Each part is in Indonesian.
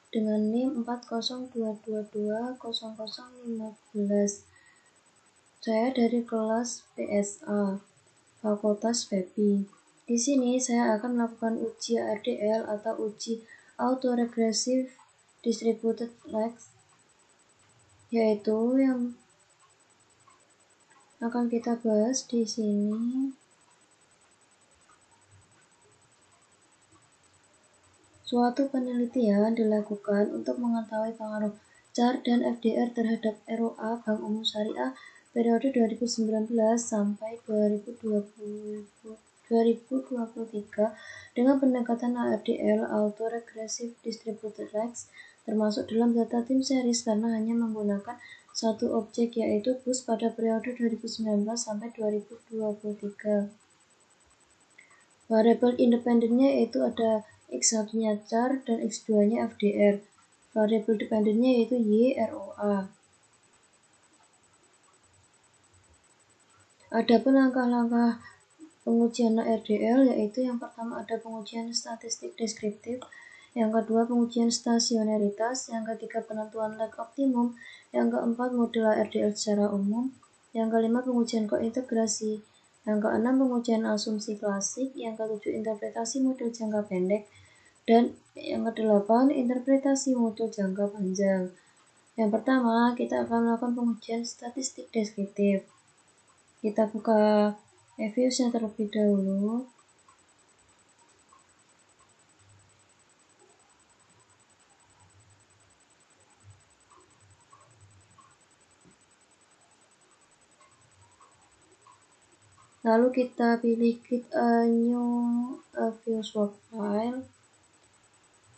dengan NIM 402220015. Saya dari kelas PSA, Fakultas FEPI. Di sini saya akan melakukan uji ADL atau uji Autoregressive Distributed Lex, yaitu yang akan kita bahas di sini. Suatu penelitian dilakukan untuk mengetahui pengaruh CAR dan FDR terhadap ROA Bank Umum Syariah periode 2019 sampai 2023 dengan pendekatan ADL Autoregressive Distributed Lex, termasuk dalam data time series karena hanya menggunakan satu objek, yaitu BUS pada periode 2019 sampai 2023. Variabel independennya yaitu ada X1-nya CAR dan X2-nya FDR. Variabel dependennya yaitu YROA. Adapun langkah-langkah pengujian RDL yaitu yang pertama ada pengujian statistik deskriptif, yang kedua pengujian stasionaritas, yang ketiga penentuan lag optimum, yang keempat model RDL secara umum, yang kelima pengujian kointegrasi, yang keenam pengujian asumsi klasik, yang ketujuh interpretasi model jangka pendek, dan yang kedelapan interpretasi model jangka panjang. Yang pertama kita akan melakukan pengujian statistik deskriptif. Kita buka Evius-nya terlebih dahulu. Lalu kita pilih create a new Evius work file.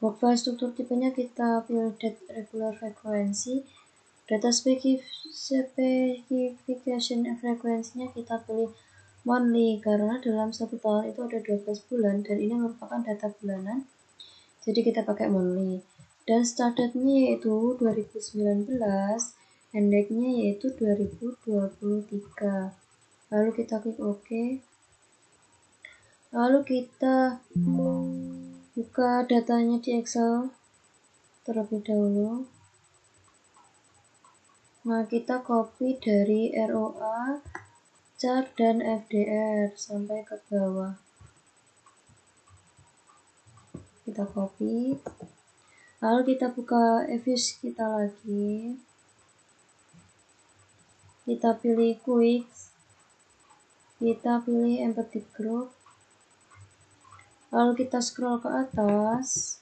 Work file struktur tipenya kita pilih date regular frequency. Data specification frekuensinya kita pilih monthly karena dalam satu tahun itu ada 12 bulan dan ini merupakan data bulanan, jadi kita pakai monthly. Dan start date-nya yaitu 2019, end date-nya yaitu 2023. Lalu kita klik OK. Lalu kita buka datanya di Excel terlebih dahulu. Nah, kita copy dari ROA, CAR, dan FDR sampai ke bawah. Kita copy. Lalu kita buka Evius kita lagi. Kita pilih Quick. Kita pilih Empathy Group. Lalu kita scroll ke atas.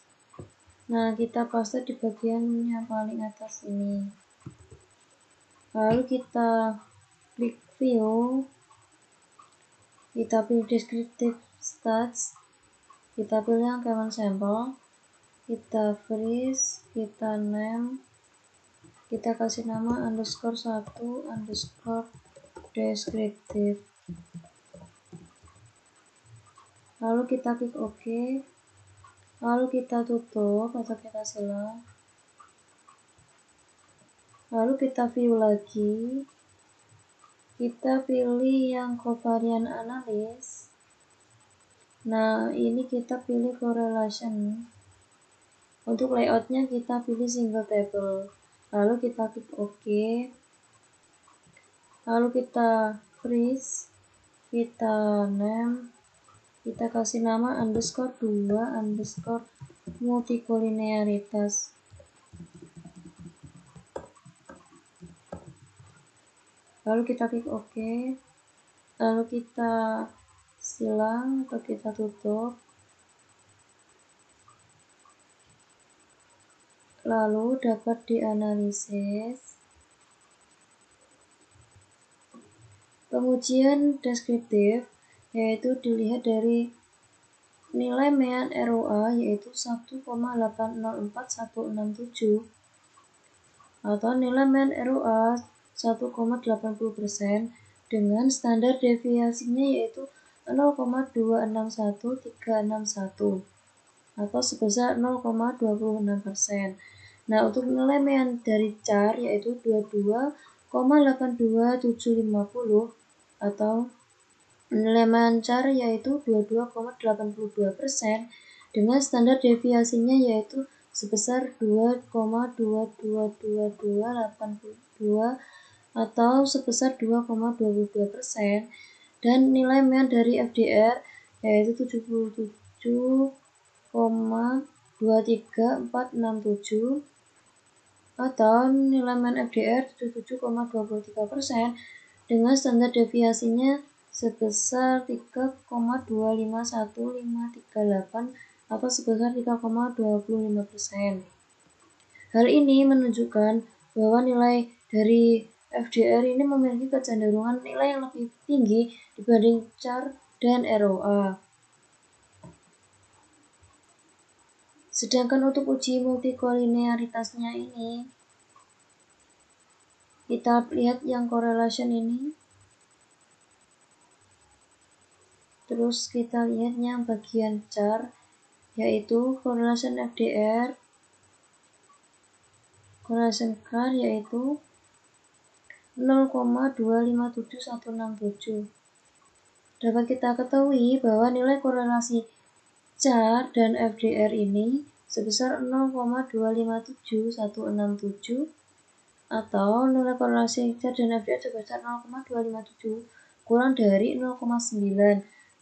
Nah, kita paste di bagian yang paling atas ini. Lalu kita klik View. Kita pilih Descriptive Stats. Kita pilih yang common sample. Kita freeze. Kita name. Kita kasih nama _1_ descriptive. Lalu kita klik OK. Lalu kita tutup atau kita silang. Lalu kita view lagi. Kita pilih yang covariant analysis. Nah, ini kita pilih correlation. Untuk layoutnya kita pilih single table. Lalu kita klik OK. Lalu kita freeze. Kita name. Kita kasih nama _2_ multikolinearitas. Lalu kita klik OK. Lalu kita silang atau kita tutup. Lalu dapat dianalisis. Pengujian deskriptif yaitu dilihat dari nilai mean ROA yaitu 1,804167 atau nilai mean ROA 1,80% dengan standar deviasinya yaitu 0,261361 atau sebesar 0,26%. Nah, untuk nilai mean dari CAR yaitu 22,82750 atau nilai mean CAR yaitu 22,82% dengan standar deviasinya yaitu sebesar 2,22282 atau sebesar 2,22%, dan nilai MER dari FDR yaitu 77,23467 atau nilai MER FDR 77,23% dengan standar deviasinya sebesar 3,251538 atau sebesar 3,25%. Hal ini menunjukkan bahwa nilai dari FDR ini memiliki kecenderungan nilai yang lebih tinggi dibanding CHAR dan ROA. Sedangkan untuk uji multikolinearitasnya ini, kita lihat yang correlation ini. Terus kita lihat yang bagian CHAR, yaitu correlation FDR, correlation CHAR yaitu 0,257167. Dapat kita ketahui bahwa nilai korelasi CHAR dan FDR ini sebesar 0,257167 atau nilai korelasi CHAR dan FDR sebesar 0,257 kurang dari 0,9,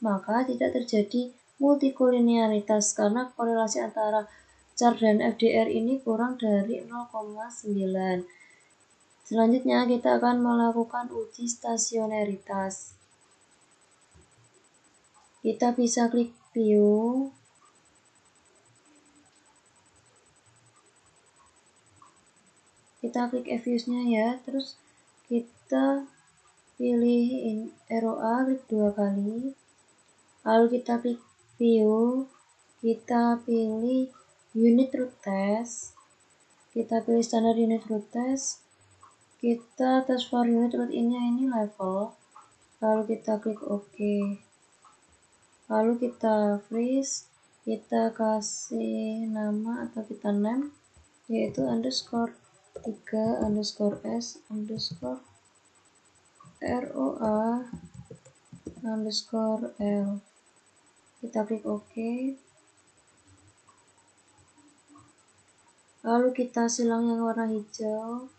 maka tidak terjadi multikolinearitas karena korelasi antara CHAR dan FDR ini kurang dari 0,9. Selanjutnya kita akan melakukan uji stasionaritas. Kita bisa klik view. Kita klik views-nya ya, terus kita pilih ROA, klik 2 kali. Lalu kita klik view, kita pilih unit root test. Kita pilih standar unit root test. Kita test for unit root in-nya ini level. Lalu kita klik OK. Lalu kita freeze, kita kasih nama atau kita name yaitu underscore 3 underscore S underscore ROA underscore L. Kita klik OK. Lalu kita silang yang warna hijau.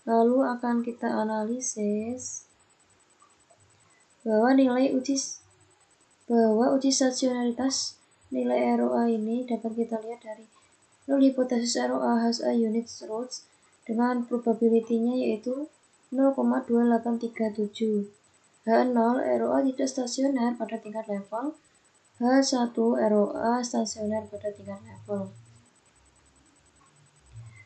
Lalu akan kita analisis bahwa uji stasionaritas nilai ROA ini dapat kita lihat dari null hipotesis ROA has a unit roots dengan probability-nya yaitu 0,2837. H0 ROA tidak stasioner pada tingkat level, H1 ROA stasioner pada tingkat level.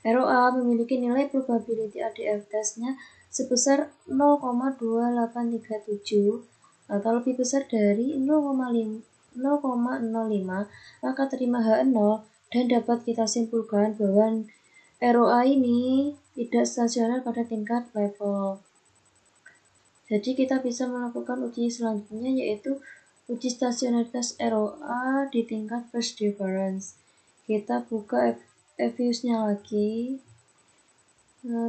ROA memiliki nilai probability ADF test-nya sebesar 0,2837 atau lebih besar dari 0,05, maka terima H0 dan dapat kita simpulkan bahwa ROA ini tidak stasioner pada tingkat level. Jadi kita bisa melakukan uji selanjutnya yaitu uji stasionaritas ROA di tingkat first difference. Kita buka views-nya lagi.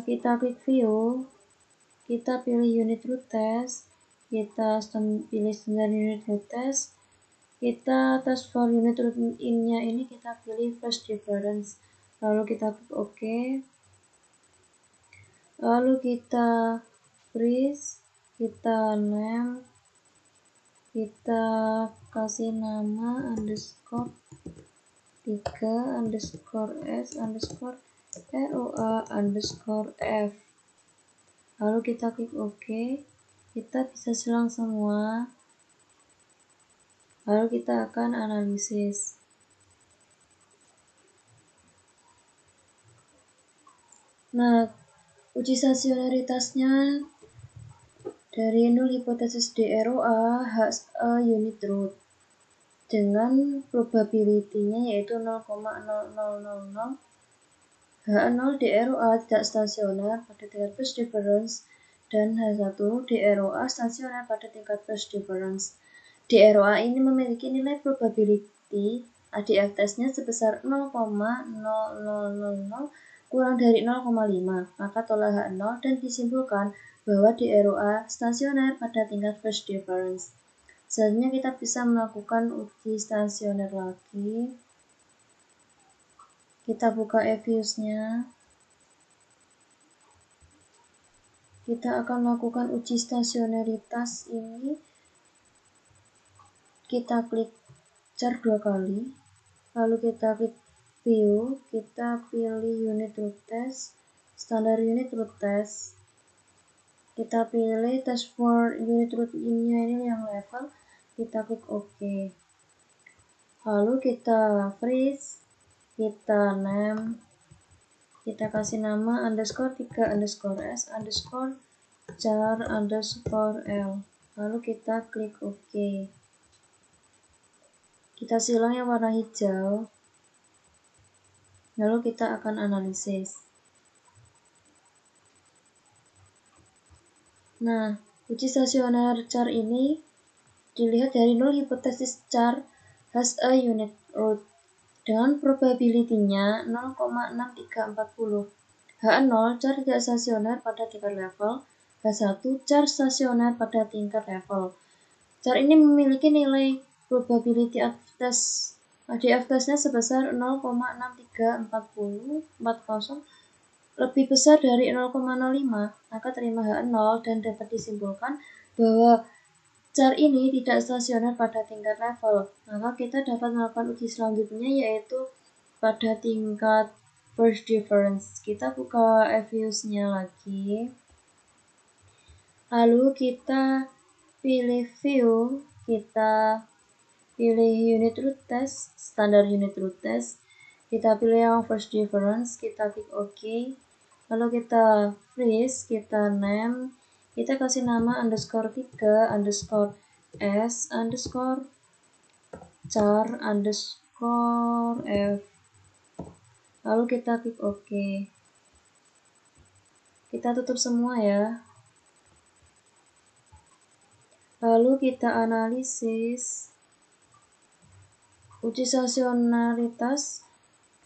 Kita klik view. Kita pilih unit root test. Kita pilih standard unit root test. Kita test for unit root in-nya ini kita pilih first difference. Lalu kita klik OK. Lalu kita freeze. Kita name. Kita kasih nama underscore 3 underscore S underscore ROA underscore F. Lalu kita klik OK. Kita bisa silang semua. Lalu kita akan analisis. Nah, uji stasionaritasnya dari null hipotesis DROA has a unit root dengan probability-nya yaitu 0,0000. H0 DROA tidak stasioner pada tingkat first difference dan H1 DROA stasioner pada tingkat first difference. DROA ini memiliki nilai probability ADF test-nya sebesar 0,0000 kurang dari 0,5, maka tolak H0 dan disimpulkan bahwa DROA stasioner pada tingkat first difference. Selanjutnya kita bisa melakukan uji stasioner lagi. Kita buka eViews-nya. Kita akan melakukan uji stasioneritas ini. Kita klik char 2 kali, lalu kita klik view, kita pilih unit root test, standar unit root test, kita pilih test for unit root nya ini yang level, kita klik OK, lalu kita freeze, kita name, kita kasih nama underscore 3 underscore s underscore char underscore l, lalu kita klik OK. Kita silang yang warna hijau, lalu kita akan analisis. Nah, uji stasioner char ini dilihat dari null hipotesis char has a unit root dengan probability-nya 0,6340. H0 char tidak stasioner pada tingkat level, H1 char stasioner pada tingkat level. Char ini memiliki nilai probability ADF-nya sebesar 0,6340 lebih besar dari 0,05, maka terima H0 dan dapat disimpulkan bahwa char ini tidak stasioner pada tingkat level. Maka kita dapat melakukan uji selanjutnya yaitu pada tingkat first difference. Kita buka eViews-nya lagi. Lalu kita pilih view, kita pilih unit root test, standar unit root test, kita pilih yang first difference, kita klik OK, lalu kita freeze, kita name, kita kasih nama underscore 3 underscore s underscore char underscore f, lalu kita klik OK, kita tutup semua ya. Lalu kita analisis uji stasionaritas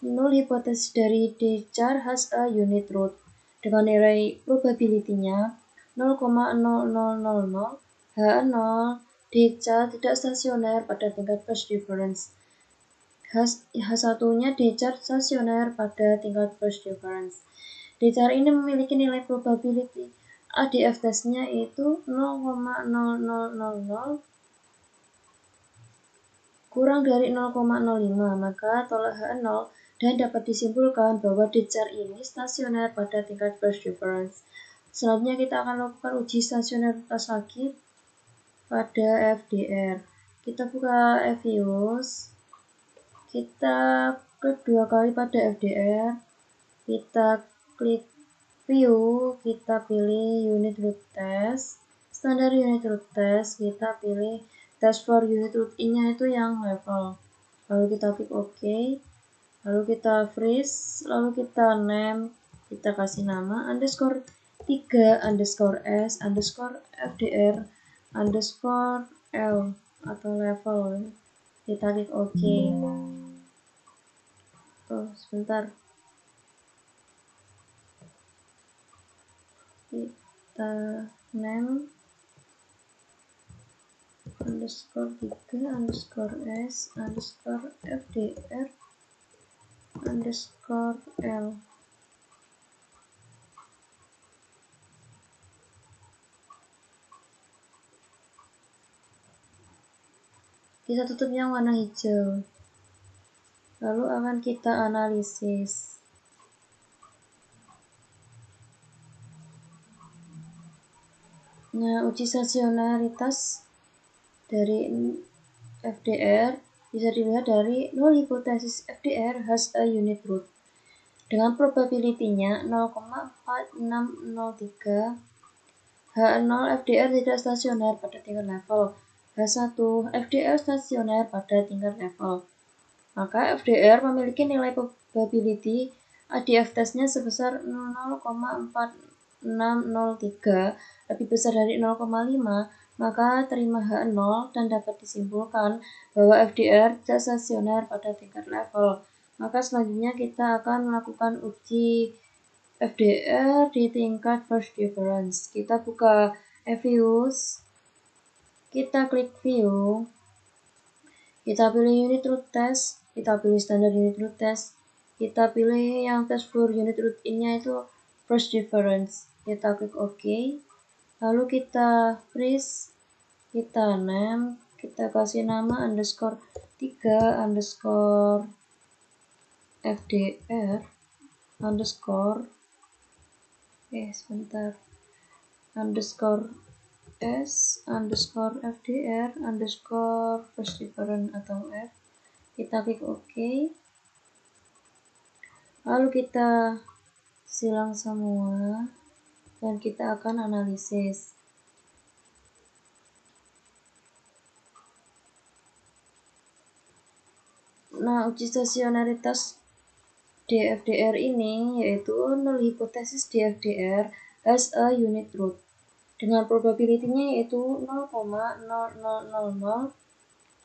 null hipotesis dari D char has a unit root dengan nilai probability-nya 0,0000, H0 D char tidak stasioner pada tingkat first difference, H1-nya D char stasioner pada tingkat first difference. D char ini memiliki nilai probability ADF testnya itu 0,0000 kurang dari 0,05, maka tolak H0 dan dapat disimpulkan bahwa D char ini stasioner pada tingkat first difference. Selanjutnya kita akan lakukan uji stasioneritas lagi pada FDR. Kita buka eViews, kita klik 2 kali pada FDR, kita klik view, kita pilih unit root test, standar unit root test, kita pilih test for unit root nya itu yang level, lalu kita klik OK, lalu kita freeze, lalu kita name, kita kasih nama underscore 3 underscore s underscore fdr underscore l atau level, kita klik OK. Sebentar, kita name underscore 3 underscore s underscore fdr underscore l. Kita tutup yang warna hijau, lalu akan kita analisis. Nah, uji stasionaritas dari FDR bisa dilihat dari null hipotesis FDR has a unit root dengan probability-nya 0,4603. H0 FDR tidak stasioner pada tingkat level, H1 FDR stasioner pada tingkat level. Maka FDR memiliki nilai probability ADF testnya sebesar 0,4603 lebih besar dari 0,5, maka terima H0 dan dapat disimpulkan bahwa FDR tidak stasioner pada tingkat level. Maka selanjutnya kita akan melakukan uji FDR di tingkat first difference. Kita buka eViews, kita klik view, kita pilih unit root test, kita pilih standar unit root test, kita pilih yang test for unit root in-nya itu first difference, kita klik OK, lalu kita freeze, kita name, kita kasih nama underscore 3 underscore fdr underscore sebentar underscore s underscore fdr underscore first difference atau f, kita klik OK, lalu kita silang semua dan kita akan analisis. Nah, uji stasionaritas DFDR ini yaitu null hipotesis DFDR as a unit root dengan probability-nya yaitu 0,0000,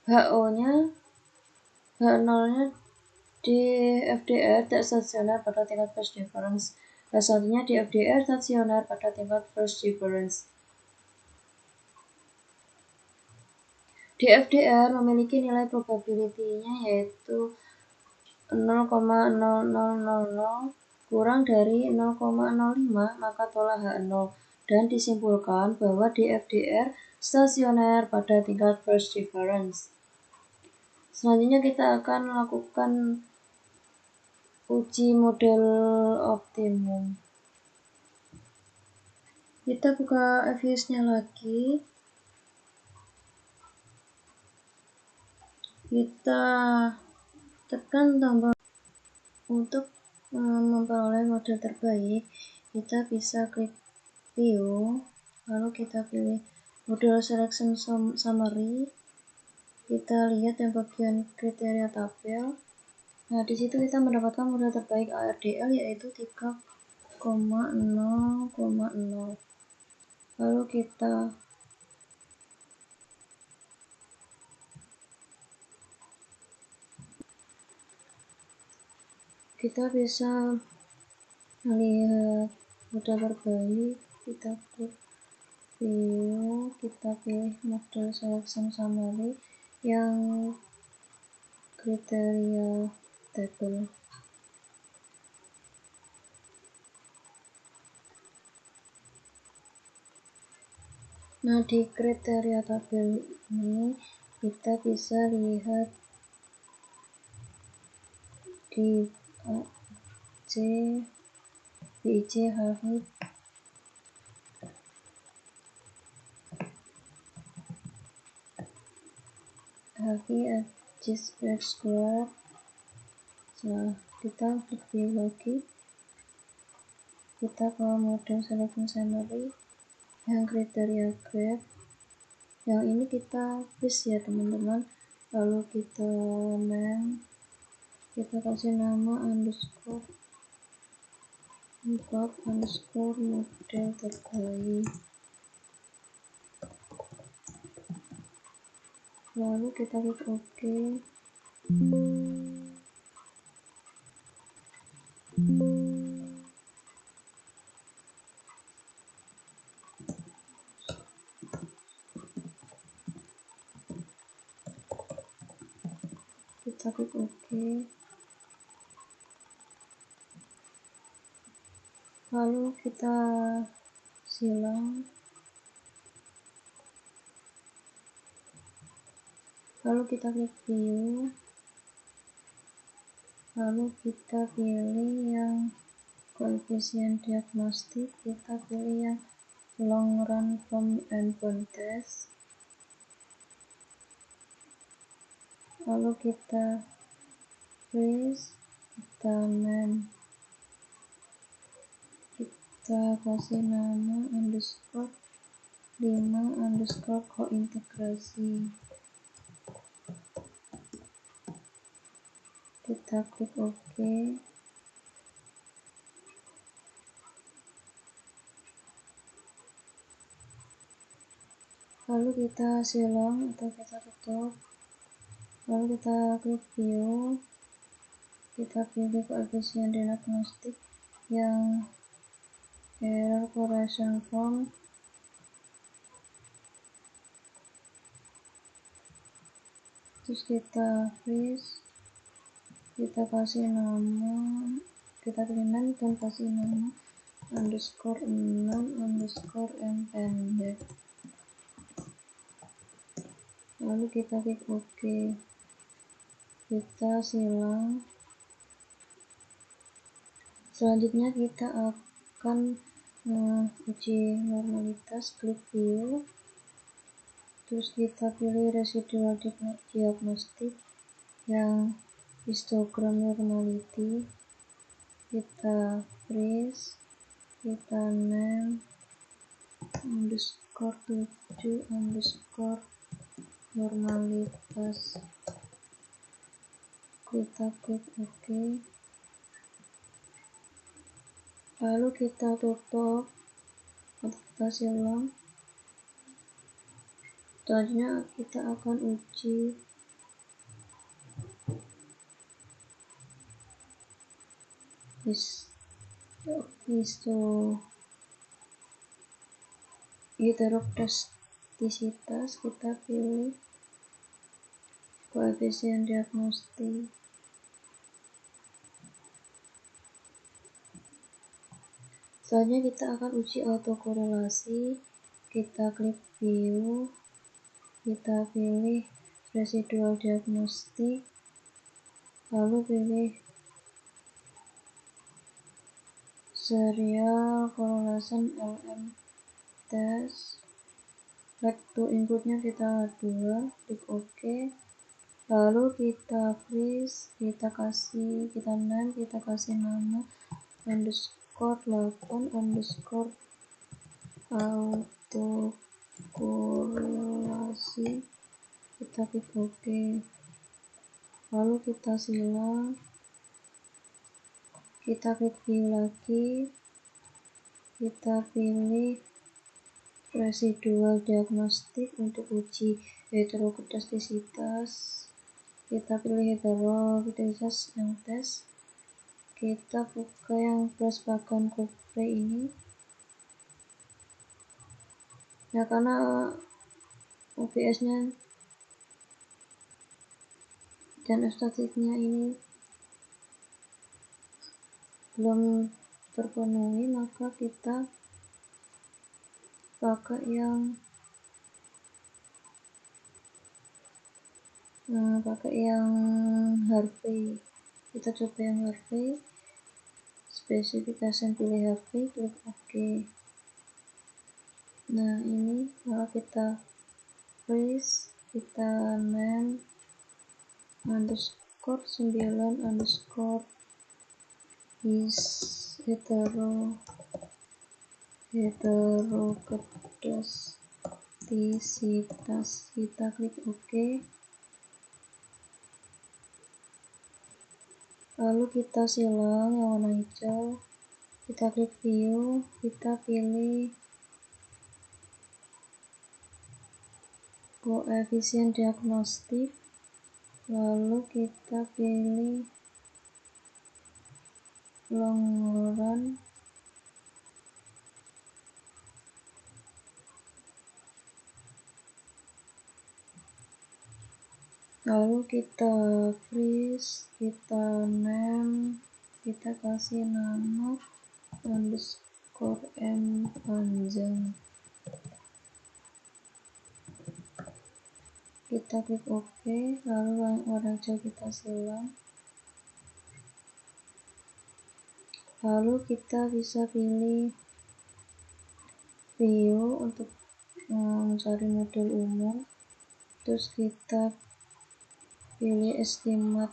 HO-nya H0-nya DFDR tak stasioner pada tingkat first difference, H1-nya DFDR stasioner pada tingkat first difference. DFDR memiliki nilai probability-nya yaitu 0,0000 kurang dari 0,05, maka tolak H0 dan disimpulkan bahwa DFDR stasioner pada tingkat first difference. Selanjutnya kita akan melakukan uji model optimum. Kita buka FUS-nya lagi. Kita tekan tombol untuk memperoleh model terbaik. Kita bisa klik view, lalu kita pilih model selection summary. Kita lihat yang bagian kriteria tabel. Nah, di situ kita mendapatkan model terbaik ARDL yaitu 3,0,0. Lalu kita bisa melihat model terbaik. Kita klik view, kita pilih model selection summary yang kriteria tabel. Nah, di kriteria tabel ini kita bisa lihat di AC, BIC, HHI, Square. Nah, kita klik view lagi, kita ke model selection summary yang kriteria graph, yang ini kita freeze ya teman-teman. Lalu kita name, kita kasih nama underscore 4 underscore model terbaik, lalu kita klik OK. Kita klik OK, lalu kita silang, lalu kita klik view, lalu kita pilih yang koefisien diagnostik, kita pilih yang long run form and bond test, lalu kita freeze, kita name, kita kasih nama underscore 5 underscore kointegrasi, kita klik OK, lalu kita silang atau kita tutup, lalu kita klik view, kita pilih koefisien diagnostik yang error correction form terus kita freeze, kita kasih nama, kita pilih name dan kasih nama underscore 6 underscore m pendek, lalu kita klik OK, kita silang. Selanjutnya kita akan uji normalitas, klik view, terus kita pilih residual diagnostic yang histogram normality, kita freeze, kita name underscore 7 underscore normalitas, kita klik OK, lalu kita tutup atau kita silang. Selanjutnya kita akan uji heteroskedastisitas, kita pilih koefisien diagnostik. Selanjutnya kita akan uji autokorelasi, kita klik view, kita pilih residual diagnostik, lalu pilih serial correlation LM test, like to include-nya kita 2, klik OK, lalu kita freeze, kita name, kita kasih nama underscore 8 underscore autokorelasi, kita klik OK, lalu kita silang, kita klik view lagi, kita pilih residual diagnostik untuk uji heteroskedastisitas, kita pilih heteroskedastisitas yang tes, kita buka yang plus bagan kopre ini. Nah, karena OBS nya dan statiknya ini belum terpenuhi, maka kita pakai yang Harvey. Kita coba yang Harvey, spesifikasi pilih Harvey, klik OK. Nah, ini kalau kita freeze, kita name underscore 9 underscore is heteroskedastisitas, kita klik OK, lalu kita silang yang warna hijau, kita klik view, kita pilih koefisien diagnostik, lalu kita pilih long run, lalu kita freeze, kita name, kita kasih nama underscore m panjang, kita klik OK, lalu warna hijau kita silang, lalu kita bisa pilih view untuk mencari model umum, terus kita pilih estimate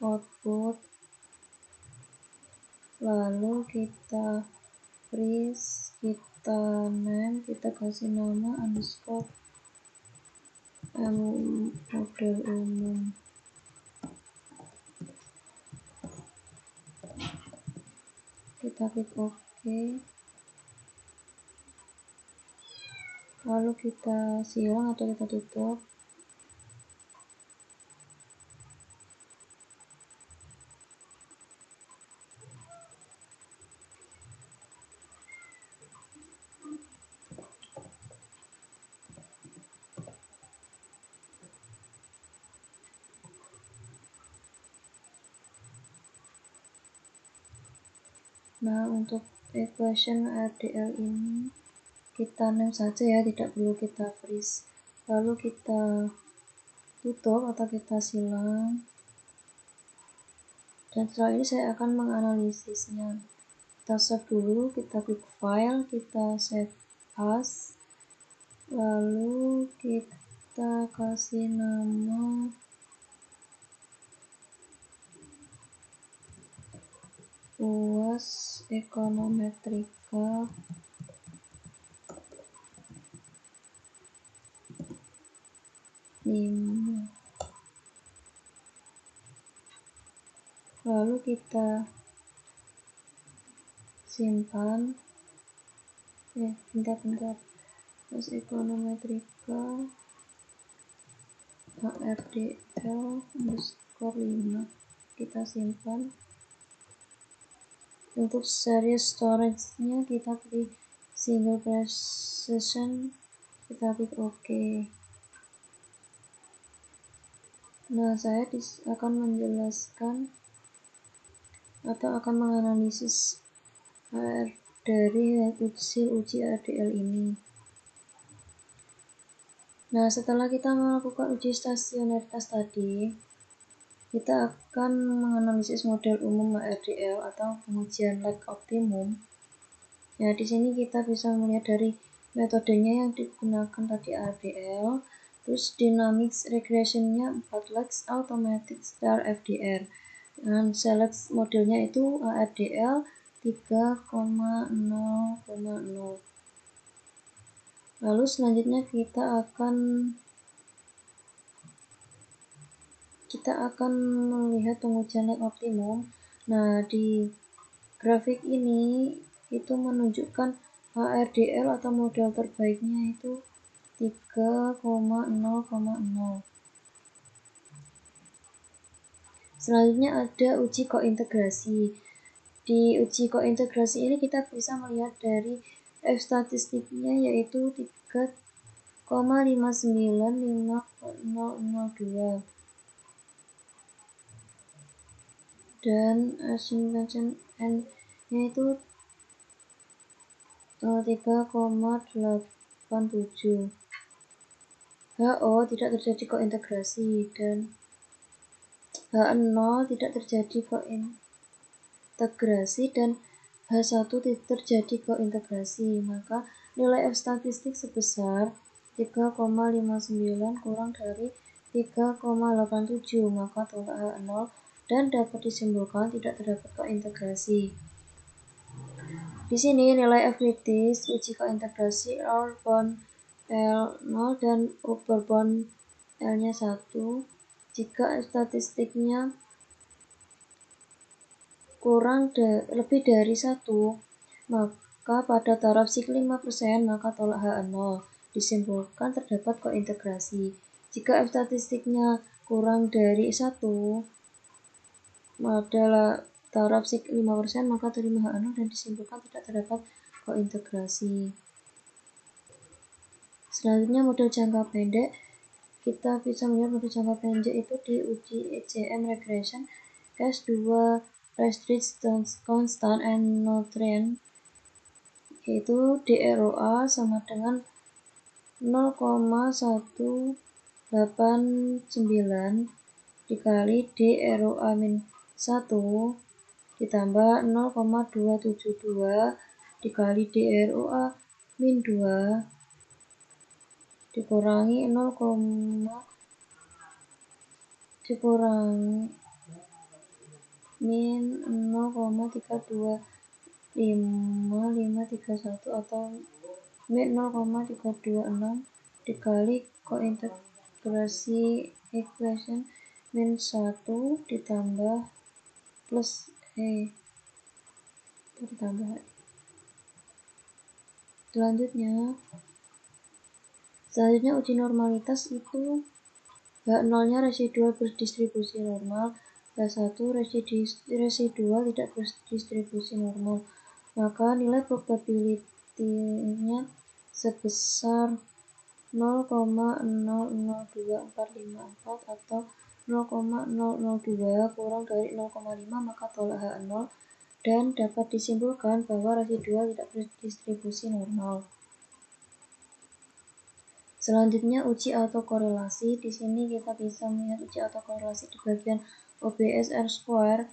output, lalu kita freeze, kita name, kita kasih nama underscore model umum, kita klik OK, lalu kita silang atau kita tutup. Nah, untuk equation RDL ini kita name saja ya, tidak perlu kita freeze. Lalu kita tutup atau kita silang. Dan setelah ini saya akan menganalisisnya. Kita save dulu, kita klik file, kita save as, lalu kita kasih nama UAS Ekonometrika lalu kita simpan. Bentar. UAS Ekonometrika HRDL_5 kita simpan. Untuk series storage-nya kita pilih single precision, kita klik OK. Nah, saya akan menjelaskan atau akan menganalisis dari hasil uji RDL ini. Nah, setelah kita melakukan uji stasionaritas tadi, kita akan menganalisis model umum RDL atau pengujian lag optimum. Ya, di sini kita bisa melihat dari metodenya yang digunakan tadi RDL, terus dynamics regression-nya 4 lags automatic star FDR. Dan select modelnya itu RDL 3,0,0. Lalu selanjutnya kita akan melihat pengujian lag optimum. Nah, di grafik ini itu menunjukkan HRDL atau model terbaiknya itu 3,0,0. Selanjutnya ada uji kointegrasi. Di uji kointegrasi ini kita bisa melihat dari F statistiknya yaitu 3,59502 dan asymptotion N-nya itu 3,87. HO tidak terjadi kointegrasi dan H0 tidak terjadi kointegrasi dan H1 tidak terjadi kointegrasi. Maka nilai F statistik sebesar 3,59 kurang dari 3,87, maka tolak H0 dan dapat disimpulkan tidak terdapat kointegrasi. Di sini nilai F kritis uji kointegrasi lower bound L0 dan upper bound L-nya 1. Jika statistiknya lebih dari 1, maka pada taraf sik 5%, maka tolak H0. Disimpulkan terdapat kointegrasi. Jika F statistiknya kurang dari 1, adalah taraf sik 5%, maka terima H0 dan disimpulkan tidak terdapat kointegrasi. Selanjutnya model jangka pendek. Kita bisa melihat model jangka pendek itu di uji ECM regression case 2 restrict constant and no trend, yaitu DROA sama dengan 0,189 dikali DROA min 1 ditambah 0,272 dikali DROA min 2 dikurangi min 0,3255531 atau min 0,326 dikali kointegrasi equation min 1 ditambah plus ditambah. Selanjutnya uji normalitas itu H0-nya residual berdistribusi normal, H1 residual tidak berdistribusi normal. Maka nilai probability-nya sebesar 0,002454 atau 0,002 kurang dari 0,5, maka tolak H0 dan dapat disimpulkan bahwa residual tidak berdistribusi normal. Selanjutnya uji autokorelasi. Di sini kita bisa melihat uji autokorelasi di bagian OBS R2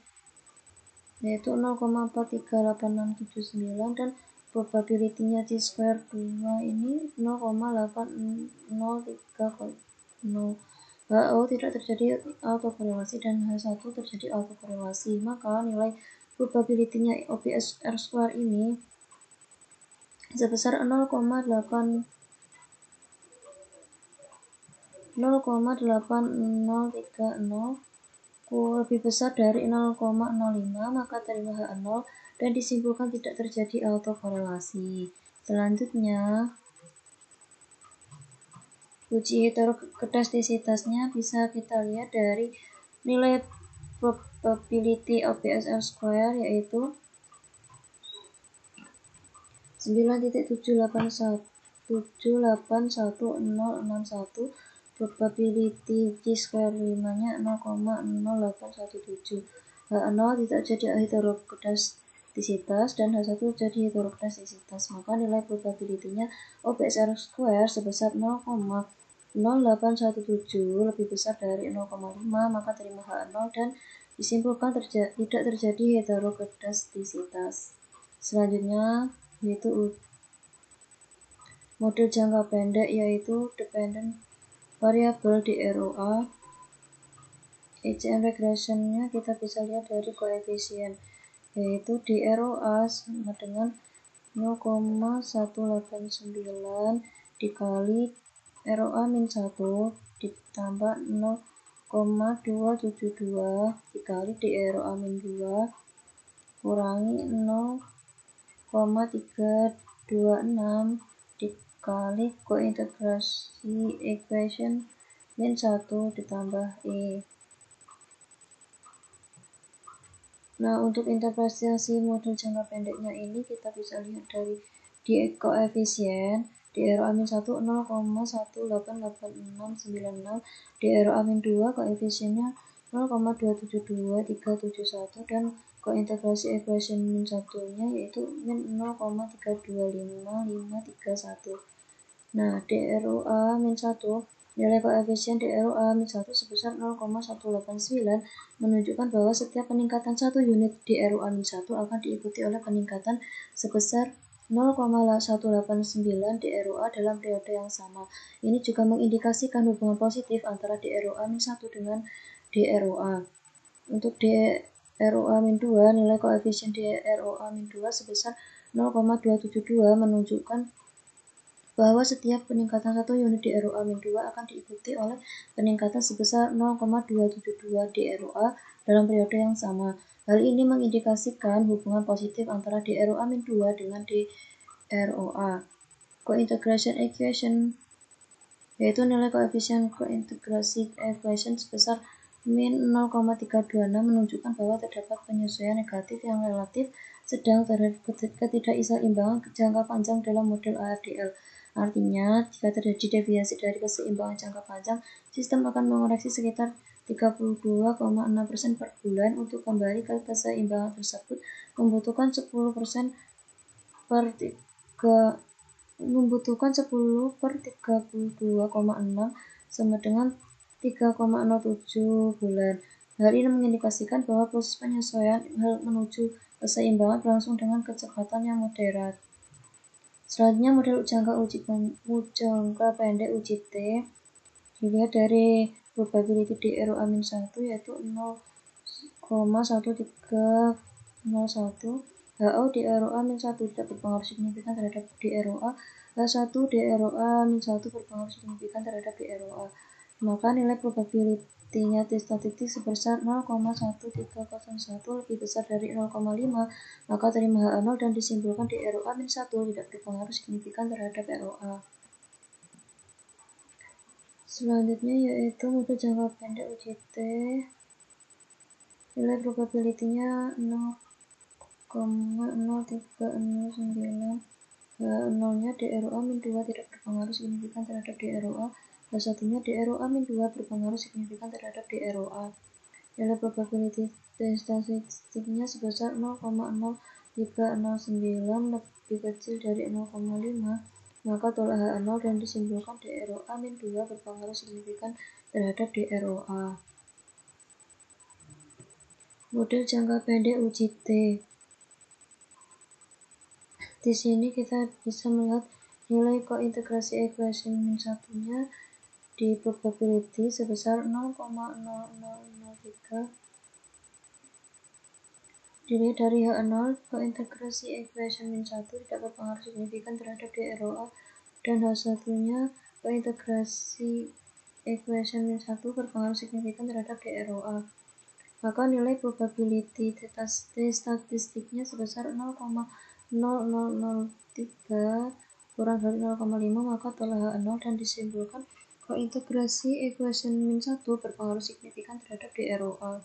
yaitu 0,438679 dan probability-nya T-square 2 ini 0,8030. HO tidak terjadi autokorelasi dan H1 terjadi autokorelasi, maka nilai probability-nya OBS R2 ini sebesar 0,8030 lebih besar dari 0,05, maka terima H0 dan disimpulkan tidak terjadi autokorelasi. Selanjutnya, uji heterokedastisitasnya bisa kita lihat dari nilai probability OBS R2 yaitu 9.781.781.061, probability T-square 5-nya 0,0817. H0 tidak jadi heterokedastisitas dan H1 jadi heterokedastisitas, maka nilai probability-nya OBS R2 sebesar 0,0817 lebih besar dari 0,5, maka terima H0 dan disimpulkan tidak terjadi heterokedastisitas. Selanjutnya yaitu model jangka pendek yaitu dependent variable DROA. ECM regression-nya kita bisa lihat dari koefisien yaitu DROA sama dengan 0,189 dikali ROA-1 ditambah 0,272 dikali DROA-2 kurangi 0,326 dikali kointegrasi equation min 1 ditambah E. Nah, untuk interpretasi model jangka pendeknya ini kita bisa lihat dari di koefisien DROA-1 0,18896, DROA-2 koefisiennya 0,272371 dan kointegrasi equation min 1-nya yaitu min 0,325531. Nah, DROA-1 nilai koefisien DROA-1 sebesar 0,189 menunjukkan bahwa setiap peningkatan 1 unit DROA-1 akan diikuti oleh peningkatan sebesar 0,189 DROA dalam periode yang sama. Ini juga mengindikasikan hubungan positif antara DROA-1 dengan DROA. Untuk DROA-2, nilai koefisien DROA-2 sebesar 0,272 menunjukkan bahwa setiap peningkatan 1 unit DROA-2 akan diikuti oleh peningkatan sebesar 0,272 DROA dalam periode yang sama. Hal ini mengindikasikan hubungan positif antara DROA-2 dengan DROA. Cointegration equation yaitu nilai koefisien kointegrasi equation sebesar min 0,326 menunjukkan bahwa terdapat penyesuaian negatif yang relatif sedang terhadap ketidakseimbangan jangka panjang dalam model ARDL. Artinya, jika terjadi deviasi dari keseimbangan jangka panjang, sistem akan mengoreksi sekitar 32,6% per bulan. Untuk kembali ke keseimbangan tersebut membutuhkan 10% per 32,6 sama dengan 3,07 bulan. Hal ini mengindikasikan bahwa proses penyesuaian menuju keseimbangan berlangsung dengan kecepatan yang moderat. Selanjutnya model jangka pendek uji T dilihat dari probability DROA-1 yaitu 0,1301. HO DROA-1 tidak berpengaruh signifikan terhadap DROA. H1 DROA-1 berpengaruh signifikan terhadap DROA. Maka nilai probability-nya T statistik sebesar 0,1301 lebih besar dari 0,5, maka terima H0 dan disimpulkan DROA-1 tidak berpengaruh signifikan terhadap ROA. Selanjutnya yaitu model jangka pendek uji T. Nilai probability-nya 0,0309. H0-nya DROA-2 tidak berpengaruh signifikan terhadap DROA. H1-nya DROA-2 berpengaruh signifikan terhadap DROA. Nilai probability statistiknya sebesar 0,0309 lebih kecil dari 0,5, maka tolak H0 dan disimpulkan DROA min 2 berpengaruh signifikan terhadap DROA. Model jangka pendek uji T. Di sini kita bisa melihat nilai kointegrasi equation min 1-nya di probability sebesar 0,0003. Dilihat dari H0, kointegrasi equation min 1 tidak berpengaruh signifikan terhadap DROA, dan H1-nya kointegrasi equation min 1 berpengaruh signifikan terhadap DROA. Maka nilai probability statistiknya sebesar 0,0003 kurang dari 0,5, maka tolak H0 dan disimpulkan kointegrasi equation min 1 berpengaruh signifikan terhadap DROA.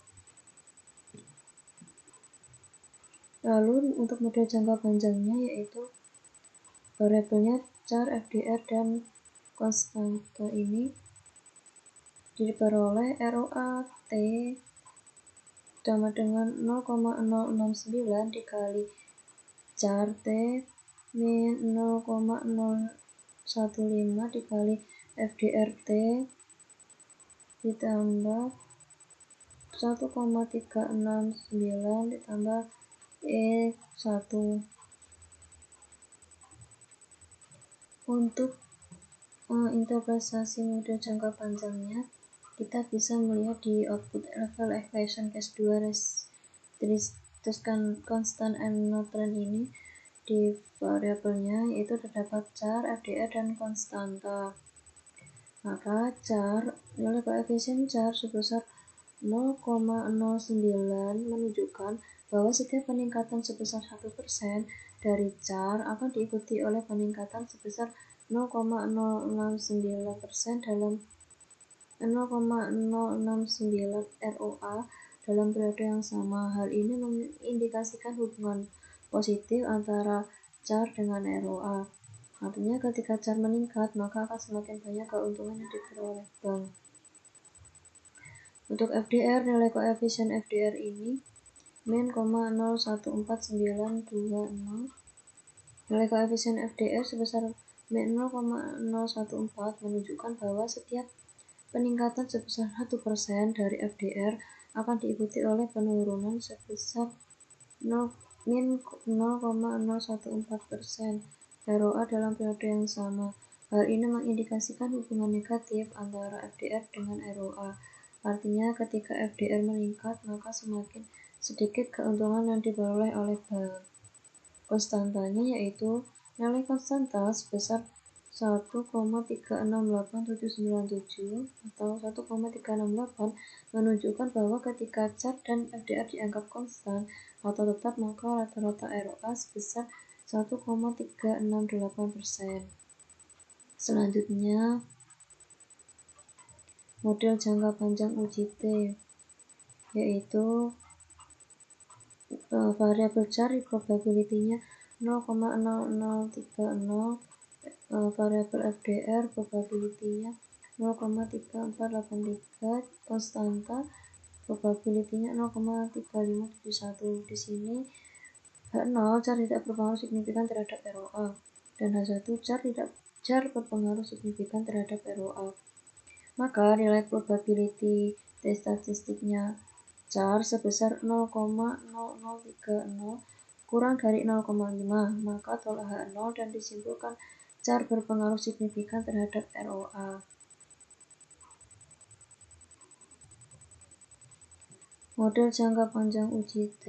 Lalu untuk model jangka panjangnya yaitu variabelnya char, FDR, dan konstanta ini diperoleh ROA T sama dengan 0,069 dikali char T min 0,015 dikali FDR T ditambah 1,369 ditambah E1. Untuk interpretasi model jangka panjangnya, kita bisa melihat di output level equation case 2 restricted constant and no trend ini di variabelnya yaitu terdapat char, FDR, dan konstanta. Maka char, nilai koefisien char sebesar 0,09 menunjukkan bahwa setiap peningkatan sebesar 1% dari char akan diikuti oleh peningkatan sebesar 0,069% dalam 0,069 ROA dalam periode yang sama. Hal ini mengindikasikan hubungan positif antara char dengan ROA. Artinya ketika char meningkat, maka akan semakin banyak keuntungan yang diperoleh bank. Untuk FDR, nilai koefisien FDR ini min 0,014920. Nilai koefisien FDR sebesar min 0,014 menunjukkan bahwa setiap peningkatan sebesar 1% dari FDR akan diikuti oleh penurunan sebesar min 0,014% ROA dalam periode yang sama. Hal ini mengindikasikan hubungan negatif antara FDR dengan ROA. Artinya ketika FDR meningkat, maka semakin sedikit keuntungan yang diperoleh oleh bank. Konstantanya yaitu nilai konstanta sebesar 1,368797 atau 1,368 menunjukkan bahwa ketika char dan FDR dianggap konstan atau tetap, maka rata-rata ROA sebesar 1,368%. Selanjutnya, model jangka panjang uji T, yaitu variabel char probability-nya 0,0030, variabel FDR probability-nya 0,3483, konstanta probability-nya 0,3571. Di sini H0 char tidak berpengaruh signifikan terhadap ROA, dan H1 char berpengaruh signifikan terhadap ROA. Maka nilai probability statistiknya char sebesar 0,0030 kurang dari 0,5, maka tolak H0 dan disimpulkan char berpengaruh signifikan terhadap ROA. Model jangka panjang uji T.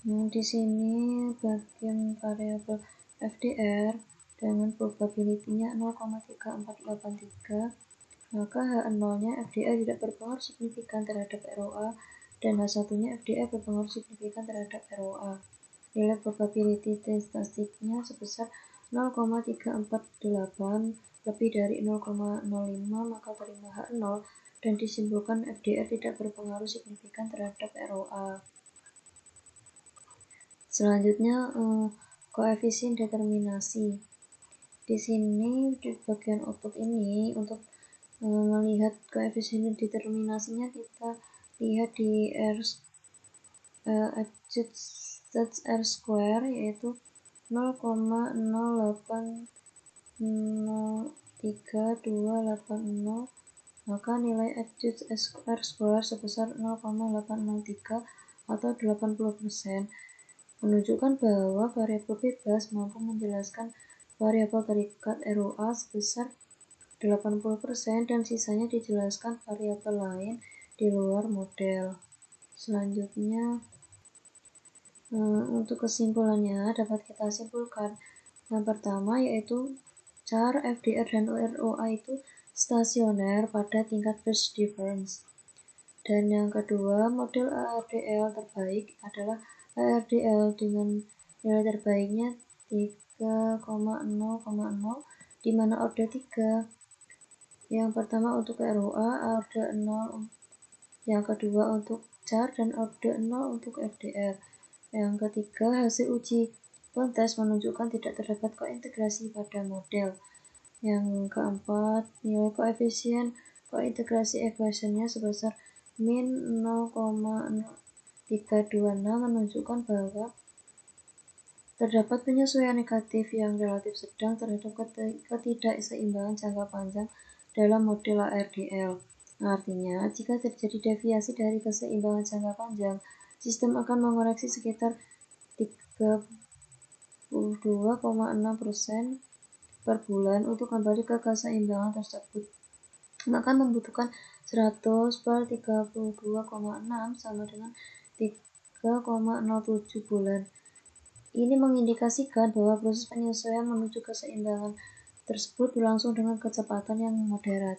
Di sini bagian variabel FDR dengan probability-nya 0,3483, maka H0-nya FDR tidak berpengaruh signifikan terhadap ROA, dan H1-nya FDR berpengaruh signifikan terhadap ROA. Nilai probability statistiknya sebesar 0,348 lebih dari 0,05, maka terima H0 dan disimpulkan FDR tidak berpengaruh signifikan terhadap ROA. Selanjutnya, koefisien determinasi. Di sini di bagian output ini untuk melihat koefisien determinasinya kita lihat di adjust R square yaitu 0,0803.280, maka nilai adjust R square sebesar 0,803 atau 80%, menunjukkan bahwa variabel bebas mampu menjelaskan variabel terikat ROA sebesar 80% dan sisanya dijelaskan variabel lain di luar model. Selanjutnya, untuk kesimpulannya dapat kita simpulkan yang pertama yaitu char FDR dan ROA itu stasioner pada tingkat phase difference. Dan yang kedua, model ARDL terbaik adalah ARDL dengan nilai terbaiknya 3,0,0 di mana order 3. Yang pertama untuk ROA, order 0, yang kedua untuk char dan order 0 untuk FDR. Yang ketiga, hasil uji Bond-test menunjukkan tidak terdapat kointegrasi pada model. Yang keempat, nilai koefisien kointegrasi equation-nya sebesar min 0,326 menunjukkan bahwa terdapat penyesuaian negatif yang relatif sedang terhadap ketidakseimbangan jangka panjang dalam model ARDL. Artinya, jika terjadi deviasi dari keseimbangan jangka panjang, sistem akan mengoreksi sekitar 32,6% per bulan untuk kembali ke keseimbangan tersebut. Maka membutuhkan 100 per 32,6 sama dengan 3,07 bulan. Ini mengindikasikan bahwa proses penyesuaian menuju keseimbangan tersebut berlangsung dengan kecepatan yang moderat.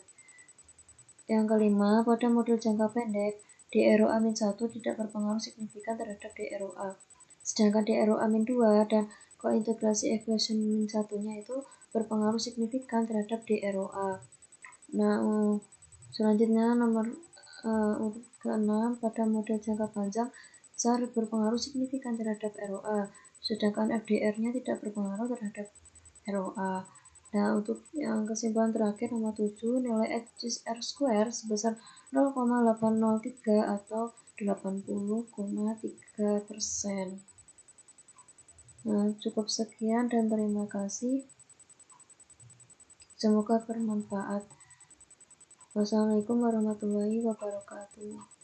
Yang kelima, pada model jangka pendek, DROA-1 tidak berpengaruh signifikan terhadap DROA. Sedangkan DROA-2 dan kointegrasi equation min-1-nya itu berpengaruh signifikan terhadap DROA. Nah, selanjutnya nomor ke-6, pada model jangka panjang, char berpengaruh signifikan terhadap ROA, sedangkan FDR-nya tidak berpengaruh terhadap ROA. Nah, untuk yang kesimpulan terakhir nomor 7, nilai adjust R square sebesar 0,803 atau 80,3%. Nah, cukup sekian dan terima kasih. Semoga bermanfaat. Wassalamualaikum warahmatullahi wabarakatuh.